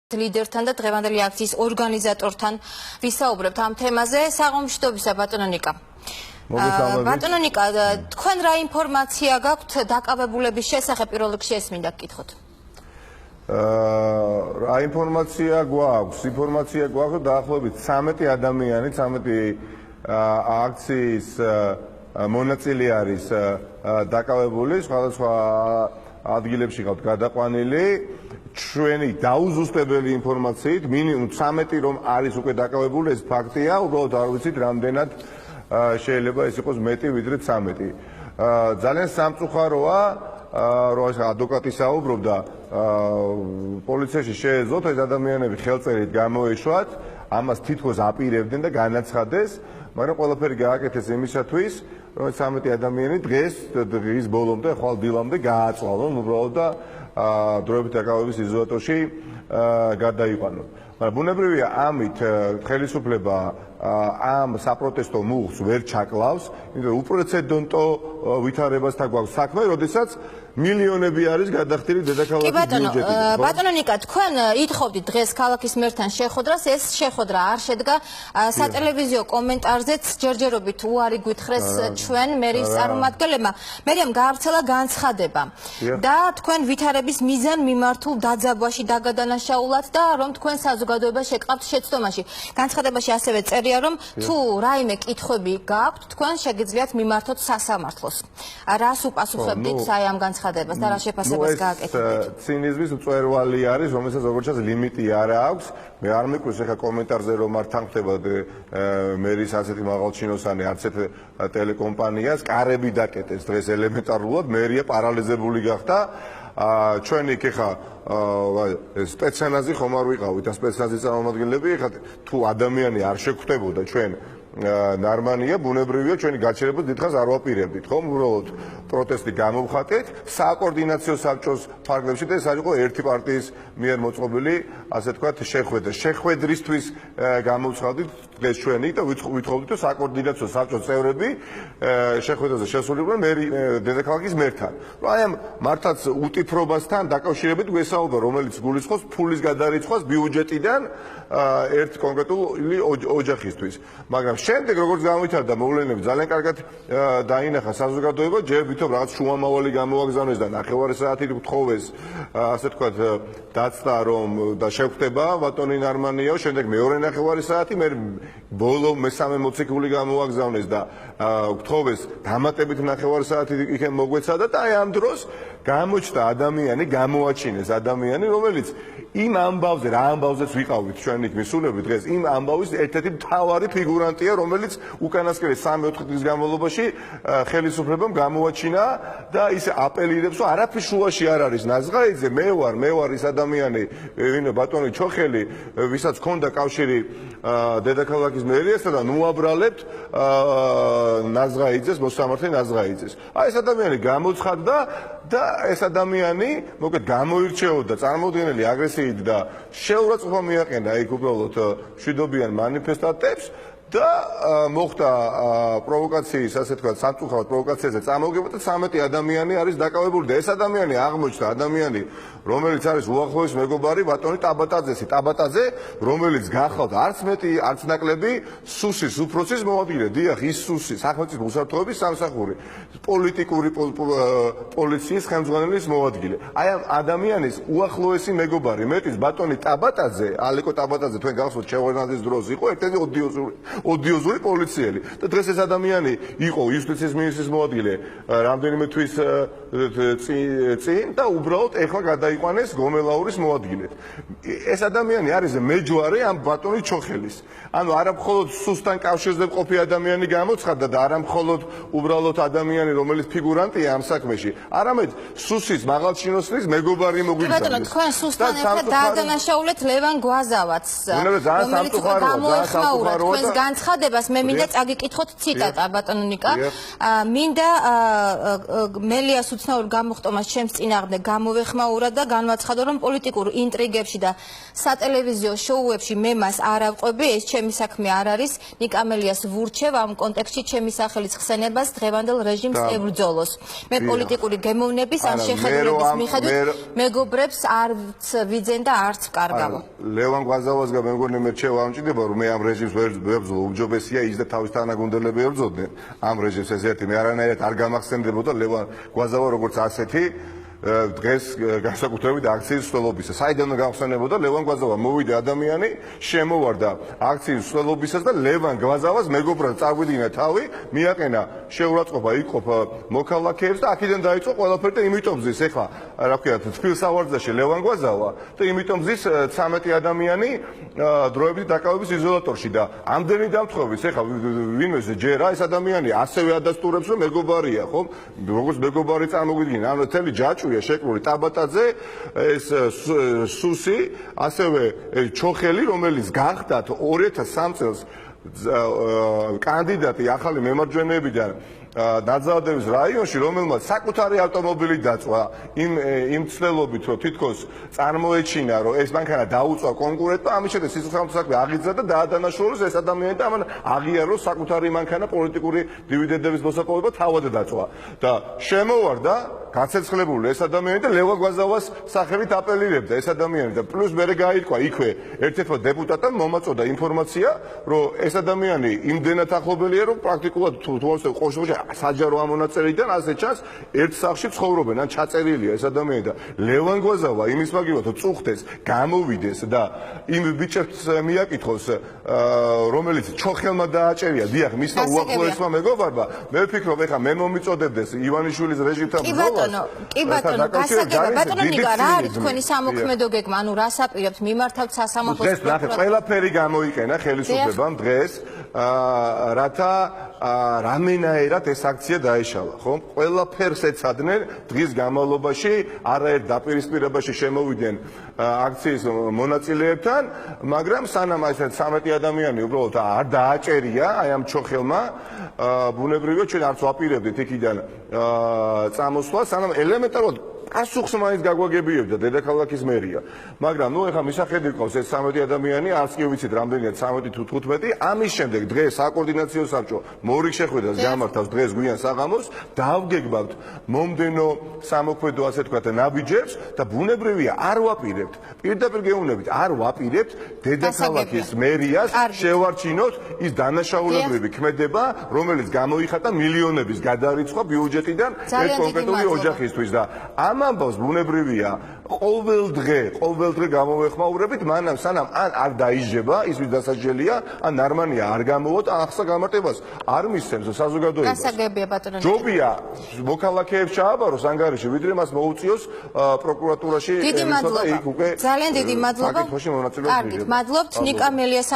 ლიდერთან და დღევანდელი აქციის ორგანიზატორთან ვისაუბრებთ ამ თემაზე. საღამოშიდობისა ბატონო ნიკა. ბატონო ნიკა, თქვენ რა ინფორმაცია გაქვთ დაკავებულების შესახებ პირველ რიგში ეს მინდა გკითხოთ. რა ინფორმაცია გვაქვს? ინფორმაცია გვაქვს დაახლოებით 13 ადამიანი, 13 აქციის მონაწილე არის დაკავებული, სხვადასხვა ადგილებში ყავთ გადაყვანილი. ჩვენი დაუზუსტებელი ინფორმაციით მინიმუმ 13 რომ არის უკვე დაკავებული, ეს ფაქტია, უბრალოდ არ ვიცით რამდენად შეიძლება ეს იყოს მეტი ვიდრე 13. ძალიან სამწუხაროა, რომ ადვოკატი საუბრობდა, პოლიციაში შეეძლოთ ეს ადამიანები ხელწერით გამოეშვათ, ამას თითქოს აპირებდნენ და განაცხადეს, მაგრამ ყველაფერი გააკეთეს იმისათვის, რომ 13 ადამიანი დღის ბოლომდე, ხვალ დილამდე გააწვალონ უბრალოდ და დროებით დაკავების იზოლატორში გადაიყვანონ. მაგრამ ბუნებრივია ამით ხელისუფლება ამ საპროტესტო მუხს ვერ ჩაკლავს, იმიტომ რომ უპრეცედენტო ვითარებასთან გვაქვს საქმე, როდესაც მილიონები არის გადახდილი დედაქალაქის ბიუჯეტიდან. ბატონო ნიკა, თქვენ ითხოვდით დღეს ქალაქის მერთან შეხვედრას, ეს შეხვედრა არ შედგა. სატელევიზიო კომენტარზეც ჯერჯერობით უარი გვითხრეს ჩვენ მერის წარმომადგენლებმა. მერიამ გაავრცელა განცხადება და თქვენ ვითარების მიზან მიმართულ დაძაბვაში დაგადანაშაულად და რომ თქვენ საზოგადოებას შეკავთ შეცდომაში. განცხადებაში ასევე წერია, რომ თუ რაიმე კითხვები გაქვთ, თქვენ შეგიძლიათ მიმართოთ სასამართლოს. რას უპასუხებდით აი ამ განცხადებას? და რა შეფასებას გააკეთებთ? ცინიზმის მწვერვალი არის, რომელსაც როგორც ჩანს ლიმიტი არ აქვს. მე არ მეკვირს ახლა კომენტარზე რომ არ თანხდება მერის ასეთი მაღალჩინოსანი არც ერთ ტელეკომპანიას, კარები დაკეტეს დღეს ელემენტარულად, მერია პარალიზებული გახდა. ჩვენ იქ ახლა სპეცნაზი ხომ არ ვიყავით, და სპეცნაზის წარმომადგენლები ახლა თუ ადამიანი არ შეგვხვდებოდა ჩვენ ნარმანია, ბუნებრივია ჩვენი გაჩერებას დიდხანს არ ვაპირებდით, ხომ? უბრალოდ პროტესტი გამოვხატეთ საკოორდინაციო საბჭოს ფარგლებში და ეს არ იყო ერთი პარტიის მიერ მოწყობილი, ასე ვთქვათ, შეხვედრა. შეხვედრისთვის გამოვცხადით დღეს ჩვენი და ვითხოვდით, რომ საკოორდინაციო საბჭოს წევრები შეხვედრაზე შესულიყვნენ დედაქალაქის მერთან. რომ აი ამ მართლაც უტიფრობასთან დაკავშირებით გვესაუბრა, რომელიც გულისხმობს ფულის გადარიცხვას ბიუჯეტიდან ერთ კონკრეტული ოჯახისთვის. მაგრამ შემდეგ როგორც გამვითარდა მოვლენები, ძალიან კარგად დაინახა საზოგადოება, ჯერ ვითომ რაღაც შუამავალი გამოაგზავნეს და 9 საათით გთხოვეს, ასე ვთქვათ, დაცდა რომ და შეხვდება ბატონი ნარმანიაო, შემდეგ მეორე 9 საათი, მე ბოლო მესამე მოციქული გამოაგზავნეს და გთხოვეს დამატებით 9 საათი იქენ მოგვეცადა და აი ამ დროს გამოჩნდა ადამიანი, გამოაჩინეს ადამიანი, რომელიც იმ ამბავზე, რა ამბავზეც ვიყავით ჩვენ იქ მისულები დღეს, იმ ამბავის ერთ-ერთი მთავარი ფიგურანტია, რომელიც უკანასკნელი 3-4 დღის განმავლობაში ხელისუფლებამ გამოაჩინა და ის აპელირებს, რომ არაფრის შუაში არ არის ნაზღაიძე, მე ვარ ის ადამიანი, ვინმე ბატონი ჩოხელი, ვისაც ჰქონდა კავშირი დედაქალაქის მერიასთან და ნუაბრალებთ ნაზღაიძეს, მოსამართლე ნაზღაიძეს. აი ეს ადამიანი გამოცხადდა და ეს ადამიანი, მოკლედ გამოირჩეოდა წარმოუდგენელი აგრესიით და შეურაცხყოფა მიაყენა იქ უბრალოდ მშვიდობიან მანიფესტანტებს და მოხდა პროვოკაციის, ასე ვთქვათ, სამწუხაროდ პროვოკაციაზე წამოგვება და 13 ადამიანი არის დაკავებული და ეს ადამიანი აღმოჩნდა ადამიანი, რომელიც არის უახლოესი მეგობარი ბატონი ტაბატაძე, რომელიც გახლავთ არც მეტი, არც ნაკლები სუსის უფროსის მოადგილე. დიახ, ის სუსი, სახელმწიფო უსაფრთხოების სამსახური, პოლიტიკური პოლიციის ხელმძღვანელის მოადგილე. აი ამ ადამიანის უახლოესი მეგობარი, მეტიც ბატონი ტაბატაძე, ალეკო ტაბატაძე, თქვენ გახსოვთ შეღვარდნაძის დროს იყო ერთ-ერთი ოდიოზური პოლიციელი და დღეს ეს ადამიანი იყო იუსტიციის მინისტრის მოადგილე რამდენიმე თვის წინ და უბრალოდ ეხლა გადაიყვანეს გომელაურის მოადგილედ. ეს ადამიანი არის მეჯვარე ამ ბატონი ჩოხელის. ანუ არა მხოლოდ სუსთან კავშირზე მყოფი ადამიანი გამოცხადდა და არა მხოლოდ უბრალოდ ადამიანი, რომელიც ფიგურანტია ამ საქმეში, არამედ სუსის მაღალჩინოსნის მეგობარი მოგვიძახეს. ბატონო, თქვენ სუსთან ერთად დაადანაშაულეთ ლევან გვაზავაც, რომელიც გამოეხმაურა თქვენს განცხადებას მე მინდა წაგიკითხოთ ციტატა ბატონო ნიკა. მინდა მელიას უცნაურ გამოხტომას ჩემს წინააღმდეგ გამოვეხმაურა და განვაცხადო, რომ პოლიტიკურ ინტრიგებში და სატელევიზიო შოუებში მე მას არ ავყვები, ეს ჩემი საქმე არ არის. ნიკა მელიას ვურჩევ ამ კონტექსტში ჩემი სახელის ხსენებას დღევანდელ რეჟიმს ებრძოლოს. მე პოლიტიკური გემოვნების ან შეხედულების მიხედვით მეგობრებს არც ვიძენ და არც ვკარგავ. ლევან ღვაწლავასგან მე მგონი მე შევამჭირდება, რომ მე ამ რეჟიმს ვერ ვებრძოლ, უმჯობესია ის და თავის თანაგუნდელები ებრძოდნენ ამ რეჟიმს, ეს ერთი მე არანაირად არ გამახსენდებოდა ლევან ღვაწლავა როგორც ასეთი დღეს განსაკუთრებით აქციის მსვლელობისა. საიდან გავხსენებოდა ლევან ღვაწლავა მოვიდა ადამიანი, შემოვარდა აქციის მსვლელობისას და ლევან ღვაწლავას მეგობრად წაგვიდგინა თავი, მიაყენა შეურაცხყოფა იყოფ მოქალაქეებს და აქედან დაიწყო ყველაფერი და იმიტომ ზის ეხლა რა ვქია თბილსავარძაში ლევან ღვაწლავა და იმიტომ ზის 13 ადამიანი დროებით დაკავების იზოლატორში და ამდენი დამთხოვის ეხლა ვინმე ჯერა ეს ადამიანი ასევე ადასტურებს რომ მეგობარია ხო როგორც მეგობარი წარმოგვიდგინა ანუ თელი ჯაჭვია შეკრული ტაბატაძე ეს სუსი ასევე ჩოხელი რომელიც გახდათ 2003 წელს კანდიდატი ახალი მემარჯვენეებიდან დაძაბების რაიონში, რომელმაც საკუთარი ავტომობილი დაწვა იმ ცდელობით, რომ თითქოს წარმოეჩინა, რომ ეს მანქანა დაუწვა კონკურენტმა, ამის შემდეგ სიცოცხლის საქმე აღიძრა და დაადანაშაულოს ეს ადამიანი და ამან აღიაროს საკუთარი მანქანა პოლიტიკური დივიდენდების მოსაპოვებლად თავად დაწვა. და შემოვარდა გაცეცხლებული ეს ადამიანი და ლევან ღვაწლავას სახელით აპელირებდა ეს ადამიანი და პლუს მერე გაითქვა იქვე ერთ-ერთმა დეპუტატამ მომაწოდა ინფორმაცია, რომ ეს ადამიანი იმდენად ახლობელია, რომ პრაქტიკულად თუ ყოველთვის საჯარო ამონაწერიდან ასე ჩანს ერთ სახლში ცხოვრობენ ან ჩაწერილია ეს ადამიანი და ლევან ღვაწლავა იმის მაგივრად რომ წუხდეს გამოვიდეს და იმ ბიჭებს მიაკითხოს რომელიც ჩოხელმა დააჭერია დიახ მისმა უახლოესმა მეგობარმა მე ვფიქრობ ეხლა მე მომიწოდებდეს ივანიშვილის რეჟიმთან ბრძოლას კი ბატონო გასაგებია ბატონო ნიკა რა არის თქვენი სამოქმედო გეგმა ანუ რას აპირებთ მიმართავთ სასამართლოს დღეს ნახეთ ყველაფერი გამოიყენა ხელისუფლებამ დღეს რათა რამენაერად ეს აქცია დაეშალა, ხო? ყველაფერს ეცადნენ დღის განმავლობაში, არაერთ დაპირისპირებაში შემოვიდნენ აქციის მონაწილეებთან, მაგრამ სანამ ეს 13 ადამიანი უბრალოდ არ დააჭერია აი ამ ჩოხელმა, ბუნებრივია ჩვენ არც ვაპირებდით იქიდან წამოსვლა, სანამ ელემენტარულად პასუხს მაინც გაგვაგებიებდა დედაქალაქის მერია. მაგრამ ნუ ეხლა მისახედი ყავს ეს 13 ადამიანი, არც კი ვიცით რამდენია 13 თუ 15. ამის შემდეგ დღეს საკოორდინაციო საბჭო მორიგ შეხვედრას გამართავს დღეს გვიან საღამოს, დავგეგმავთ მომდენო სამოქმედო ასე თქვა ნაბიჯებს და ბუნებრივია არ ვაპირებთ. პირდაპირ გეუბნებით, არ ვაპირებთ დედაქალაქის მერიას შევარჩინოთ ის დანაშაულებრივი ქმედება, რომელიც გამოიხატა მილიონების გადარიცხვა ბიუჯეტიდან ერთ კონკრეტული ოჯახისთვის და ამ ამბავს ბუნებრივია ყოველ დღე გამოვეხმაურებით მანამ სანამ ან არ დაიჯება ის ვის დასაჯელია ან ნარმანია არ გამოვოთ ახსა გამარტებას არ მისცემს საზოგადოებას გასაგებია ბატონო ჯობია მოქალაქეებს ჩააბაროს ანგარიში ვიდრე მას მოუწიოს პროკურატურაში დიდი მადლობა ძალიან დიდი მადლობა კარგით მადლობთ ნიკა მელიას